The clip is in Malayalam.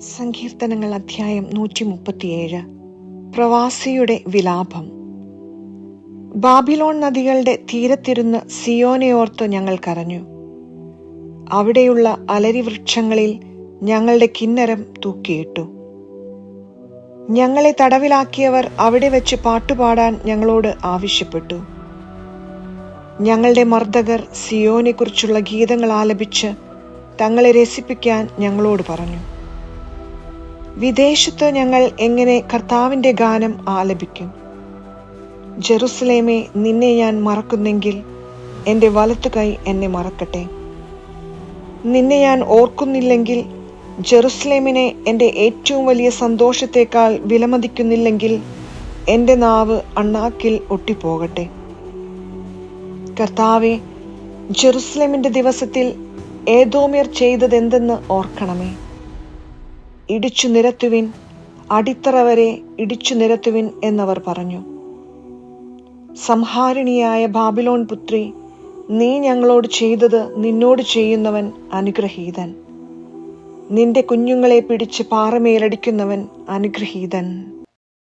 സങ്കീർത്തനങ്ങൾ അധ്യായം 137. പ്രവാസിയുടെ വിലാപം. ബാബിലോൺ നദികളുടെ തീരത്തിരുന്ന് സിയോനെ ഓർത്ത് ഞങ്ങൾ കരഞ്ഞു. അവിടെയുള്ള അലരിവൃക്ഷങ്ങളിൽ ഞങ്ങളുടെ കിന്നരം തൂക്കിയിട്ടു. ഞങ്ങളെ തടവിലാക്കിയവർ അവിടെ വെച്ച് പാട്ടുപാടാൻ ഞങ്ങളോട് ആവശ്യപ്പെട്ടു. ഞങ്ങളുടെ മർദ്ദകർ സിയോനെക്കുറിച്ചുള്ള ഗീതങ്ങൾ ആലപിച്ച് തങ്ങളെ രസിപ്പിക്കാൻ ഞങ്ങളോട് പറഞ്ഞു. വിദേശത്ത് ഞങ്ങൾ എങ്ങനെ കർത്താവിന്റെ ഗാനം ആലപിക്കും? ജെറുസലേമേ, നിന്നെ ഞാൻ മറക്കുന്നെങ്കിൽ എൻ്റെ വലത്തുകൈ എന്നെ മറക്കട്ടെ. നിന്നെ ഞാൻ ഓർക്കുന്നില്ലെങ്കിൽ, ജെറുസലേമിനെ എൻ്റെ ഏറ്റവും വലിയ സന്തോഷത്തേക്കാൾ വിലമതിക്കുന്നില്ലെങ്കിൽ, എൻ്റെ നാവ് അണ്ണാക്കിൽ ഒട്ടിപ്പോകട്ടെ. കർത്താവേ, ജെറുസലേമിന്റെ ദിവസത്തിൽ ഏദോമ്യർ ചെയ്തതെന്തെന്ന് ഓർക്കണമേ. ഇടിച്ചു നിരത്തുവിൻ, അടിത്തറ വരെ ഇടിച്ചു നിരത്തുവിൻ എന്നവർ പറഞ്ഞു. സംഹാരിണിയായ ബാബിലോൺ പുത്രി, നീ ഞങ്ങളോട് ചെയ്തത് നിന്നോട് ചെയ്യുന്നവൻ അനുഗ്രഹീതൻ. നിന്റെ കുഞ്ഞുങ്ങളെ പിടിച്ച് പാറമേലടിക്കുന്നവൻ അനുഗ്രഹീതൻ.